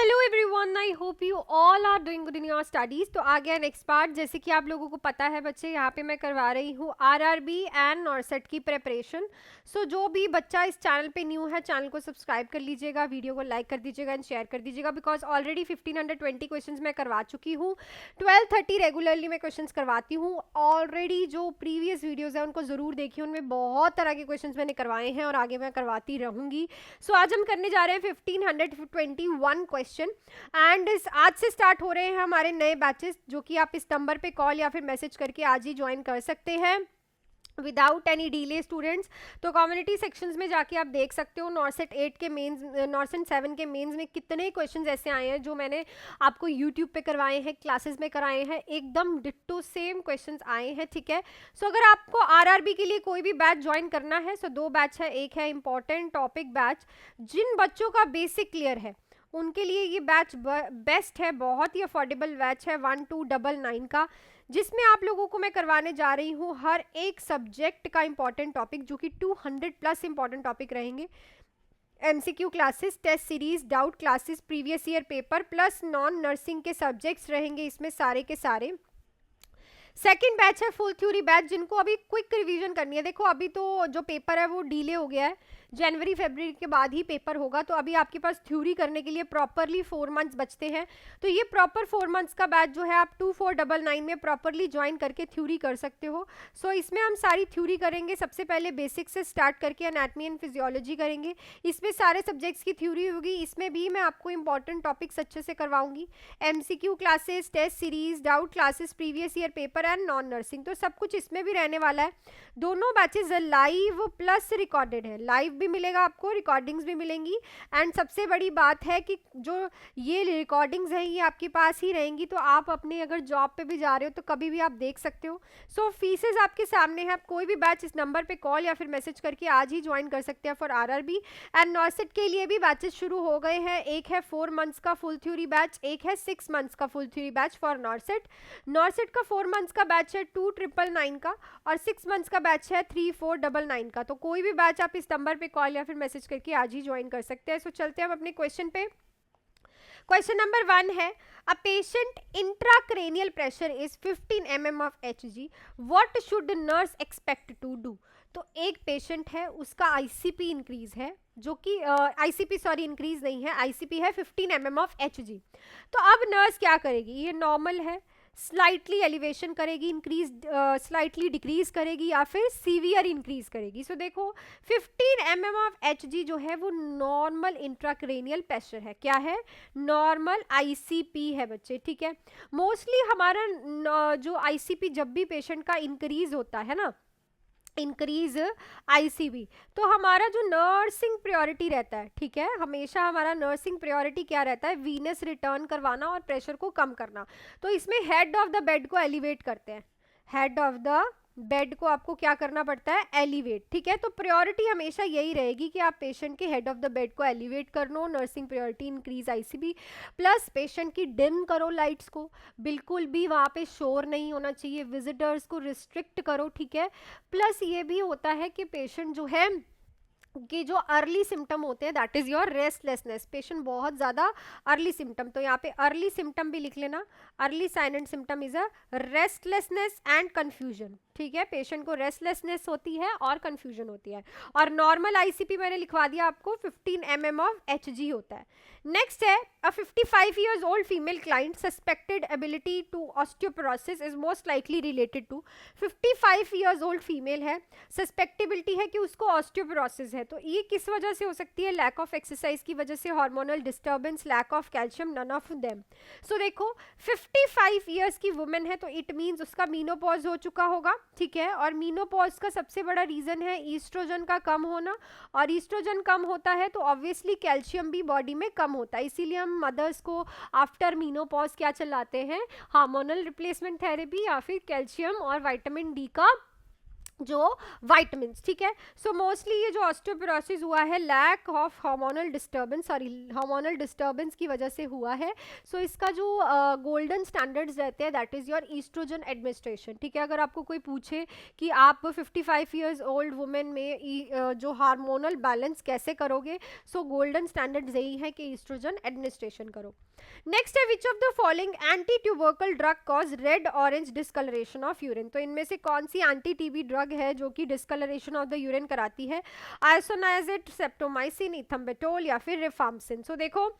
Hello everyone, I hope you all are doing good in your studies. तो आ गया next part. जैसे कि आप लोगों को पता है बच्चे, यहाँ पे मैं करवा रही हूँ आरआरबी एंड नॉर्सेट की प्रेपरेशन। सो जो भी बच्चा इस चैनल पे न्यू है, चैनल को सब्सक्राइब कर लीजिएगा, वीडियो को लाइक कर दीजिएगा एंड शेयर कर दीजिएगा, बिकॉज ऑलरेडी 1520 क्वेश्चन मैं करवा चुकी हूँ। 1230 रेगुलरली मैं क्वेश्चन करवाती हूँ। ऑलरेडी जो प्रीवियस वीडियोज़ है उनको ज़रूर देखिए, उनमें बहुत तरह के क्वेश्चन मैंने करवाए हैं और आगे मैं करवाती रहूँगी। सो आज हम करने जा रहे हैं 1521 क्वेश्चन एंड आज से स्टार्ट हो रहे हैं हमारे नए बैचेस, जो कि आप इस नंबर पे कॉल या फिर मैसेज करके आज ही ज्वाइन कर सकते हैं विदाउट एनी डिले स्टूडेंट्स। तो कम्युनिटी सेक्शंस में जाके आप देख सकते हो नॉर्सेट 8 के मेंस, नॉर्सेट 7 के मेंस में कितने क्वेश्चंस ऐसे आए हैं जो मैंने आपको यूट्यूब पे करवाए हैं, क्लासेस में कराए हैं, एकदम डिट्टो सेम क्वेश्चंस आए हैं। ठीक है, सो अगर आपको आरआरबी के लिए कोई भी बैच ज्वाइन करना है, सो 2 बैच है। एक है इंपॉर्टेंट टॉपिक बैच, जिन बच्चों का बेसिक क्लियर है उनके लिए ये बैच बेस्ट है, बहुत ही अफोर्डेबल बैच है 1299 का, जिसमें आप लोगों को मैं करवाने जा रही हूँ हर एक सब्जेक्ट का इंपॉर्टेंट टॉपिक, जो कि 200 प्लस इंपॉर्टेंट टॉपिक रहेंगे। MCQ classes, test series, doubt classes, previous year paper plus non nursing के सब्जेक्ट्स रहेंगे इसमें सारे के सारे। सेकंड बैच है फुल थ्योरी बैच, जिनको अभी क्विक रिवीजन करनी है। देखो अभी तो जो पेपर है वो डिले हो गया है, जनवरी फरवरी के बाद ही पेपर होगा, तो अभी आपके पास थ्योरी करने के लिए प्रॉपरली 4 मंथ्स बचते हैं। तो ये प्रॉपर 4 मंथ्स का बैच जो है आप 2499 में प्रॉपरली ज्वाइन करके थ्योरी कर सकते हो। सो इसमें हम सारी थ्योरी करेंगे, सबसे पहले बेसिक से स्टार्ट करके एनाटमी एंड फिजियोलॉजी करेंगे। इसमें सारे सब्जेक्ट्स की थ्योरी होगी, इसमें भी मैं आपको इंपॉर्टेंट टॉपिक्स अच्छे से करवाऊंगी। MCQ classes, test series, doubt classes, previous year paper and non nursing, तो सब कुछ इसमें भी रहने वाला है। दोनों बैचेस लाइव प्लस रिकॉर्डेड है, लाइव भी मिलेगा आपको, रिकॉर्डिंग्स भी मिलेंगी। एंड सबसे बड़ी बात है कि जो ये रिकॉर्डिंग्स हैं ये आपके पास ही रहेंगी, तो आप अपने अगर जॉब पे भी जा रहे हो तो कभी भी आप देख सकते हो। सो फीसेस आपके सामने है, आप कोई भी बैच इस नंबर पे कॉल या फिर मैसेज करके आज ही ज्वाइन कर सकते हैं फॉर आरआरबी। एंड नॉर्सेट के लिए भी बैचेस शुरू हो गए हैं, एक है 4 मंथ्स का फुल थ्योरी बैच, एक है 6 मंथ्स का फुल थ्योरी बैच फॉर नॉर्सेट। नॉर्सेट का 4 मंथ्स का बैच है 2999 का और 6 मंथ्स का बैच है 3499 का। तो कोई भी बैच आप इस नंबर पे कॉल या फिर मैसेज करके आज ही ज्वाइन कर सकते हैं। सो चलते हैं हम अपने क्वेश्चन पे। क्वेश्चन नंबर 1 है, a patient intracranial pressure is 15 mm of Hg, what should nurse expect to do. तो एक पेशेंट है, उसका आईसीपी इंक्रीज है, जो कि आईसीपी सॉरी इंक्रीज नहीं है, आईसीपी है 15 mm ऑफ Hg। तो अब नर्स क्या करेगी, ये नॉर्मल है, स्लाइटली एलिवेशन करेगी, इंक्रीज स्लाइटली डिक्रीज करेगी या फिर सीवियर इंक्रीज करेगी। सो देखो 15 mm ऑफ Hg जो है वो नॉर्मल इंट्राक्रेनियल प्रेशर है। क्या है, नॉर्मल आईसीपी है बच्चे। ठीक है, मोस्टली हमारा जो आईसीपी जब भी पेशेंट का इंक्रीज होता है ना, इंक्रीज आईसीपी, तो हमारा जो नर्सिंग प्रायोरिटी रहता है, ठीक है, हमेशा हमारा नर्सिंग प्रायोरिटी क्या रहता है, वीनस रिटर्न करवाना और प्रेशर को कम करना। तो इसमें हेड ऑफ द बेड को एलिवेट करते हैं, हेड ऑफ द बेड को आपको क्या करना पड़ता है, एलिवेट। ठीक है, तो प्रायोरिटी हमेशा यही रहेगी कि आप पेशेंट के हेड ऑफ द बेड को एलिवेट कर लो, nursing priority increase ICP, plus patient की डिम करो लाइट्स को, बिल्कुल भी वहाँ पे शोर नहीं होना चाहिए, विजिटर्स को रिस्ट्रिक्ट करो। ठीक है, प्लस ये भी होता है कि पेशेंट जो है कि जो अर्ली सिम्टम होते हैं, that is your restlessness, patient बहुत ज़्यादा अर्ली सिम्टम, तो यहाँ पे अर्ली सिम्टम भी लिख लेना, early sign and symptom is a restlessness and confusion. ठीक है, पेशेंट को रेस्टलेसनेस होती है और कंफ्यूजन होती है। और नॉर्मल आईसीपी मैंने लिखवा दिया आपको, 15 mm ऑफ Hg होता है। नेक्स्ट है, a 55 years old female client suspected ability to osteoporosis is most likely related to. 55 years old female है, सस्पेक्टेबिलिटी है कि उसको ऑस्टियोपोरोसिस है, तो ये किस वजह से हो सकती है, लैक ऑफ एक्सरसाइज की वजह से, hormonal disturbance, lack of calcium, none of them. So देखो 55 years की वुमेन है, तो इट मीन्स उसका मीनोपॉज हो चुका होगा। ठीक है, और मीनोपॉज का सबसे बड़ा रीजन है ईस्ट्रोजन का कम होना, और ईस्ट्रोजन कम होता है तो ऑब्वियसली कैल्शियम भी बॉडी में कम होता है, इसीलिए हम मदर्स को आफ्टर मीनोपॉज क्या चलाते हैं, हार्मोनल रिप्लेसमेंट थेरेपी या फिर कैल्शियम और विटामिन डी का जो वाइटमिन्स, ठीक है। सो मोस्टली ये जो ऑस्टियोपोरोसिस हुआ है lack of hormonal disturbance, sorry hormonal disturbance की वजह से हुआ है। सो इसका जो गोल्डन स्टैंडर्ड्स रहते हैं that is your oestrogen administration, ठीक है। अगर आपको कोई पूछे कि आप 55 ईयर्स ओल्ड वुमेन में जो हार्मोनल बैलेंस कैसे करोगे, सो गोल्डन स्टैंडर्ड्स यही है कि ईस्ट्रोजन एडमिनिस्ट्रेशन करो। नेक्स्ट है which of the following anti tubercle drug cause red orange discolouration of urine. तो इनमें से कौन सी एंटी टीबी ड्रग है जो कि डिस्कलरेशन ऑफ द यूरिन कराती है? आइसोनाइजिड, सेप्टोमाइसिन, इथम्बेटोल या फिर रिफाम्सिन। सो देखो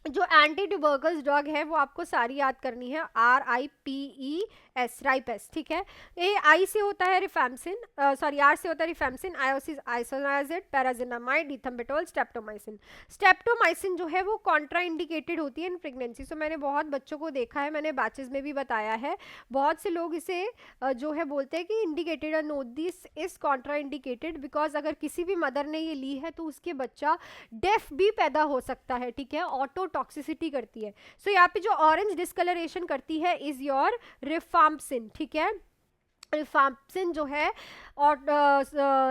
जो एंटी ट्यूबरकल्स ड्रग है वो आपको सारी याद करनी है, RIPES, राइपेस, ठीक है। ए आई से होता है रिफैम्सिन, सॉरी आर से होता है रिफैम्सिन, आयोसिस आइसोनाइजिड, पैराजिनामाइड, इथम्बेटोल, स्टेप्टोमाइसिन। स्टेप्टोमाइसिन जो है वो कॉन्ट्रा इंडिकेटेड होती है इन प्रेगनेंसी। सो मैंने बहुत बच्चों को देखा है, मैंने बैचेस में भी बताया है, बहुत से लोग इसे जो है बोलते हैं कि इंडिकेटेड और no this is contra indicated, because अगर किसी भी मदर ने ये ली है तो उसके बच्चा डेफ भी पैदा हो सकता है, ठीक है, ऑटो टॉक्सिसिटी करती है। सो यहाँ पे जो ऑरेंज डिस्कलरेशन करती है इज योर रिफाम्पसिन, ठीक है। रिफाम्पसिन जो है और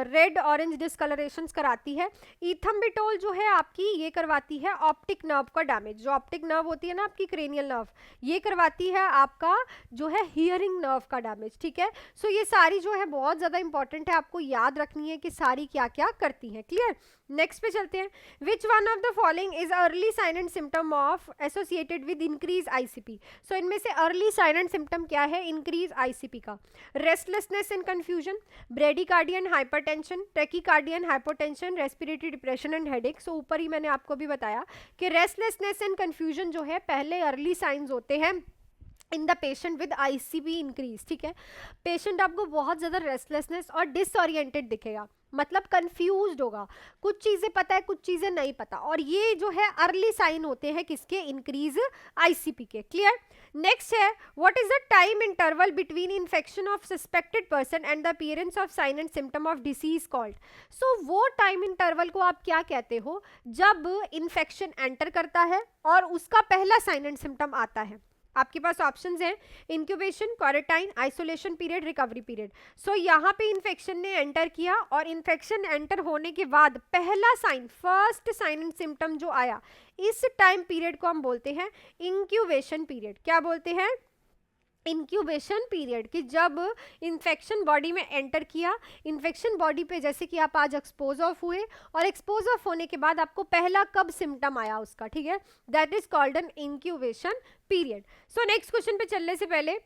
रेड ऑरेंज डिस्कलरेशन कराती है। इथम्बिटोल जो है आपकी ये करवाती है ऑप्टिक नर्व का डैमेज, जो ऑप्टिक नर्व होती है ना आपकी क्रेनियल नर्व, ये करवाती है आपका जो है हियरिंग नर्व का डैमेज, ठीक है। सो ये सारी जो है बहुत ज़्यादा इंपॉर्टेंट है, आपको याद रखनी है कि सारी क्या क्या करती हैं, क्लियर। नेक्स्ट पे चलते हैं, which one of the following is early sign and symptom of associated with increase ICP। So इनमें से अर्ली साइन एंड सिम्टम क्या है इंक्रीज ICP का? Restlessness and confusion, bradycardia and hypertension, tachycardia and hypotension, respiratory depression and headache. So ऊपर ही मैंने आपको भी बताया कि रेस्टलेसनेस एंड कंफ्यूजन जो है पहले अर्ली साइंस होते हैं in the patient with ICP increase, ठीक है। पेशेंट आपको बहुत ज़्यादा रेस्टलेसनेस और डिसओरिएंटेड दिखेगा, मतलब कंफ्यूज्ड होगा, कुछ चीज़ें पता है कुछ चीज़ें नहीं पता, और ये जो है अर्ली साइन होते हैं किसके? इंक्रीज ICP के, क्लियर। नेक्स्ट है what is the time interval between infection of suspected person and the appearance of sign and symptom of disease called. So वो टाइम इंटरवल को आप क्या कहते हो? जब इन्फेक्शन एंटर करता है और उसका पहला साइन एंड सिम्टम आता है। आपके पास ऑप्शंस हैं incubation, quarantine, isolation period, recovery period. So यहाँ पे इन्फेक्शन ने एंटर किया और इन्फेक्शन एंटर होने के बाद पहला sign, first sign and symptom जो आया, इस टाइम पीरियड को हम बोलते हैं इंक्यूबेशन पीरियड। क्या बोलते हैं? Incubation period. कि जब इन्फेक्शन बॉडी में एंटर किया, इन्फेक्शन बॉडी पे जैसे कि आप आज एक्सपोज ऑफ हुए और एक्सपोज ऑफ होने के बाद आपको पहला कब सिम्टम आया उसका, ठीक है, that is called an incubation period. So next question पे चलने से पहले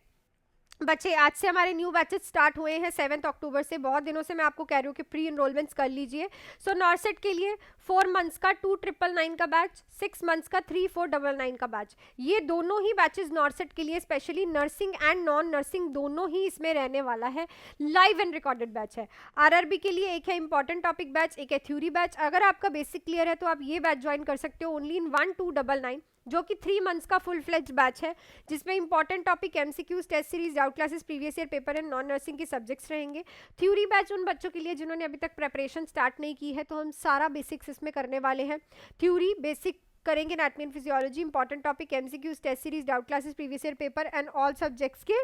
बच्चे, आज से हमारे न्यू बैचेस स्टार्ट हुए हैं 7 अक्टूबर से। बहुत दिनों से मैं आपको कह रही हूँ कि प्री इनरोलमेंट्स कर लीजिए। सो नॉर्सेट के लिए 4 मंथ्स का 2999 का बैच, 6 मंथ्स का 3499 का बैच, ये दोनों ही बैचेस नॉर्सेट के लिए specially nursing and non nursing दोनों ही इसमें रहने वाला है। लाइव एंड रिकॉर्डेड बैच है। RRB के लिए एक है इंपॉर्टेंट टॉपिक बैच, एक है थ्योरी बैच। अगर आपका बेसिक क्लियर है तो आप ये बैच ज्वाइन कर सकते हो ओनली इन 1299, जो कि 3 मंथ्स का फुल फ्लेज बैच है, जिसमें important topic MCQs, test series, doubt classes, previous year paper and non nursing के सब्जेक्ट्स रहेंगे। थ्योरी बैच उन बच्चों के लिए जिन्होंने अभी तक प्रेपरेशन स्टार्ट नहीं की है, तो हम सारा बेसिक्स इसमें करने वाले हैं। थ्योरी बेसिक करेंगे, anatomy and physiology, important topic MCQs, test series, doubt classes, previous year paper and all subjects के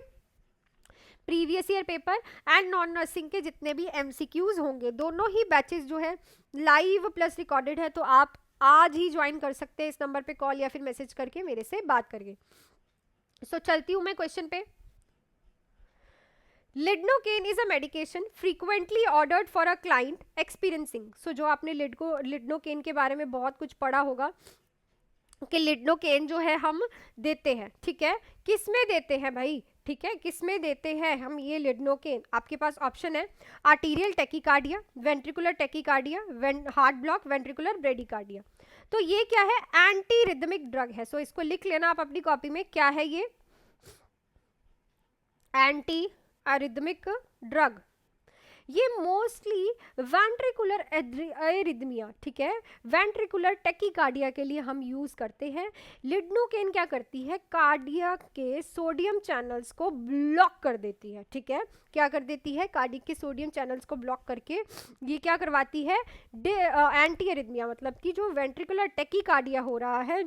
previous year paper and non nursing के जितने भी MCQs होंगे। दोनों ही बैचेस जो है लाइव प्लस रिकॉर्डेड है, तो आप आज ही ज्वाइन कर सकते हैं इस नंबर पे कॉल या फिर मैसेज करके मेरे से बात करके। सो चलती हूं मैं क्वेश्चन पे। Lignocaine is a medication frequently ordered for a client experiencing. So जो आपने लिडनोकेन के बारे में बहुत कुछ पढ़ा होगा कि लिडनोकेन जो है हम देते हैं, ठीक है, किस में देते हैं भाई, ठीक है, किस में देते हैं हम ये लिडनोकेन? आपके पास ऑप्शन है arterial tachycardia, ventricular tachycardia, heart block, ventricular bradycardia. तो ये क्या है? एंटी रिदमिक ड्रग है। सो इसको लिख लेना आप अपनी कॉपी में, क्या है ये? Anti arrhythmic drug. ये मोस्टली वेंट्रिकुलर एरिथमिया, ठीक है, वेंट्रिकुलर टेकिकार्डिया के लिए हम यूज करते हैं। लिडनोकेन क्या करती है? कार्डिया के सोडियम चैनल्स को ब्लॉक कर देती है, ठीक है, क्या कर देती है? कार्डियक के सोडियम चैनल्स को ब्लॉक करके ये क्या करवाती है? एंटी एरिथमिया, मतलब कि जो वेंट्रिकुलर टेकिकार्डिया हो रहा है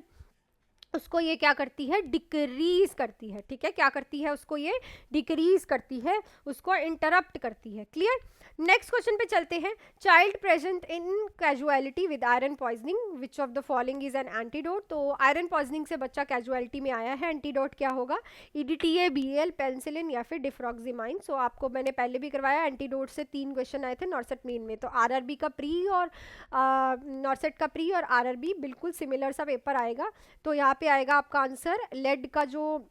उसको ये क्या करती है, डिक्रीज करती है, ठीक है, क्या करती है उसको, ये डिक्रीज करती है, उसको इंटरप्ट करती है। क्लियर। नेक्स्ट क्वेश्चन पे चलते हैं। Child present in casualty with iron poisoning, which of the following is an antidote. तो आयरन पॉइजनिंग से बच्चा कैजुअलिटी में आया है, एंटीडोट क्या होगा, ईडीटीए, बीएल, पेनिसिलिन या फिर डिफ्रॉक्सिमाइन। सो आपको मैंने पहले भी करवाया, एंटीडोट से 3 क्वेश्चन आए थे नॉर्सेट मेन में, तो आरआरबी का प्री और नॉर्सेट का प्री और आरआरबी बिल्कुल सिमिलर सा पेपर आएगा। तो यहाँ पे आएगा आपका आंसर, लेड का जो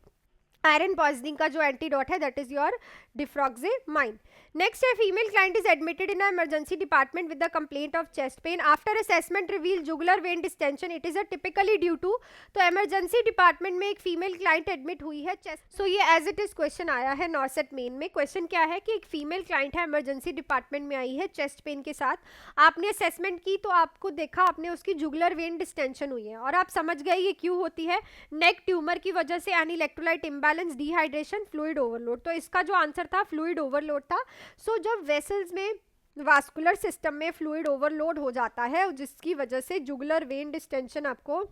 आयरन पॉइजनिंग का जो एंटीडोट है that is your deferoxamine. Next है, female client is admitted in emergency department with the complaint of chest pain after assessment reveal jugular vein distension, it is a typically due to. तो emergency department में एक female client admit हुई है chest. सो ये as it is question आया है नॉर्सेट main में। Question क्या है कि एक फीमेल क्लाइंट है, इमरजेंसी डिपार्टमेंट में आई है चेस्ट पेन के साथ, आपने असेसमेंट की तो आपको देखा आपने उसकी जुगुलर वेन डिस्टेंशन हुई है, और आप समझ गए ये क्यों होती है, नेक ट्यूमर की वजह से, यानी electrolyte imbalance, dehydration, fluid overload. तो इसका जो आंसर था फ्लूइड ओवरलोड था। सो जब वेसल्स में, वास्कुलर सिस्टम में फ्लूइड ओवरलोड हो जाता है, जिसकी वजह से जुगुलर वेन डिस्टेंशन आपको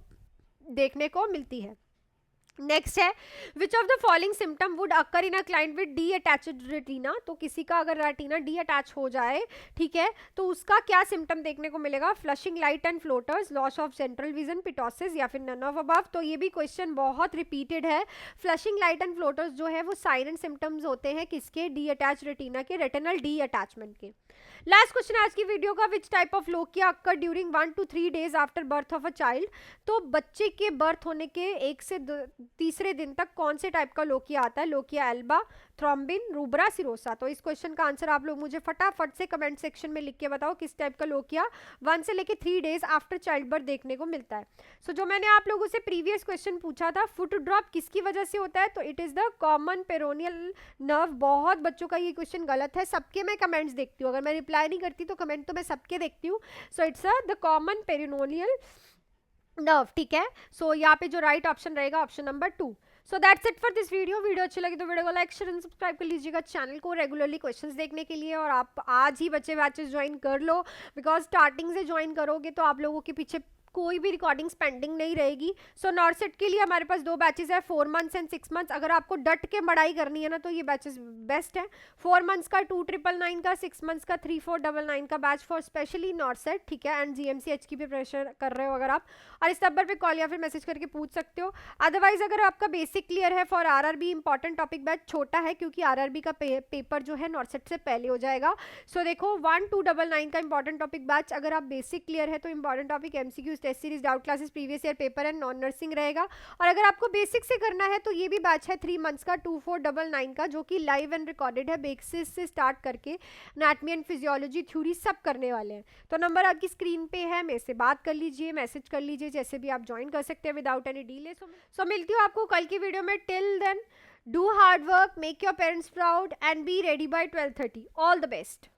देखने को मिलती है। नेक्स्ट है, which of the following symptom would occur in a client with D attached retina. तो किसी का अगर रेटिना डी अटैच हो जाए, ठीक है, तो उसका क्या सिम्टम देखने को मिलेगा, flashing light and floaters, loss of central vision, ptosis या फिर नन ऑफ अबव। तो ये भी क्वेश्चन बहुत रिपीटेड है। फ्लशिंग लाइट एंड फ्लोटर्स जो है वो साइन एंड सिम्टम्स होते हैं किसके, डी अटैच रेटिना के, रेटिनल डी अटैचमेंट के। लास्ट क्वेश्चन आज की वीडियो का, which type of lochia occur during 1 to 3 days after birth of a child. तो बच्चे के बर्थ होने के 1 से 3 दिन तक कौन से टाइप का लोकिया आता है, lochia Elba, thrombin, rubra, serosa. तो इस क्वेश्चन का आंसर आप लोग मुझे फटाफट से कमेंट सेक्शन में लिख के बताओ, किस टाइप का लोकिया 1 से लेके 3 days आफ्टर चाइल्ड बर्थ देखने को मिलता है। सो जो मैंने आप लोगों से प्रीवियस क्वेश्चन पूछा था, फुट ड्रॉप किसकी वजह से होता है, तो it is the common peroneal nerve. बहुत बच्चों का ये क्वेश्चन गलत है, सबके मैं कमेंट्स देखती हूँ, अगर मैं रिप्लाई नहीं करती तो कमेंट तो मैं सबके देखती हूँ। So it's the common peroneal nerve, ठीक है। सो यहाँ पे जो राइट ऑप्शन रहेगा option number 2। So that's it for this video. Video अच्छी लगी तो वीडियो को लाइक, शेयर एंड सब्सक्राइब कर लीजिएगा चैनल को रेगुलरली क्वेश्चंस देखने के लिए। और आप आज ही बच्चे बैचेस ज्वाइन कर लो, बिकॉज स्टार्टिंग से ज्वाइन करोगे तो आप लोगों के पीछे कोई भी रिकॉर्डिंग्स पेंडिंग नहीं रहेगी। सो नॉर्सेट के लिए हमारे पास 2 बैचेस है, 4 months एंड 6 months। अगर आपको डट के पढ़ाई करनी है ना तो ये बैचेस बेस्ट है। 4 months का 2999 का, 6 months का 3499 का बैच फॉर स्पेशली नॉर्सेट, ठीक है, एंड जीएमसीएच की भी प्रेशर कर रहे हो अगर आप, और इस नंबर पे कॉल या फिर मैसेज करके पूछ सकते हो। अदरवाइज अगर आपका बेसिक क्लियर है for RRB, important topic batch छोटा है क्योंकि आरआरबी का पेपर जो है नॉर्सेट से पहले हो जाएगा। सो देखो 1299 का इंपॉर्टेंट टॉपिक बैच, अगर आप बेसिक क्लियर है तो important topic, MCQs, test series, doubt classes, previous year paper and non nursing रहेगा। और अगर आपको बेसिक से करना है तो ये भी बैच है 3 months का 2499 का, जो कि लाइव एंड रिकॉर्डेड है, बेसिस से स्टार्ट करके एनाटॉमी एंड फिजियोलॉजी, थ्योरी सब करने वाले हैं। तो नंबर आपकी स्क्रीन पे है, मेरे से बात कर लीजिए, मैसेज कर लीजिए, जैसे भी आप ज्वाइन कर सकते हैं विदाउट एनी डिले। सो मिलती हूँ आपको कल की वीडियो में। Till then do hard work, make your parents proud and be ready by 12:30। All the best.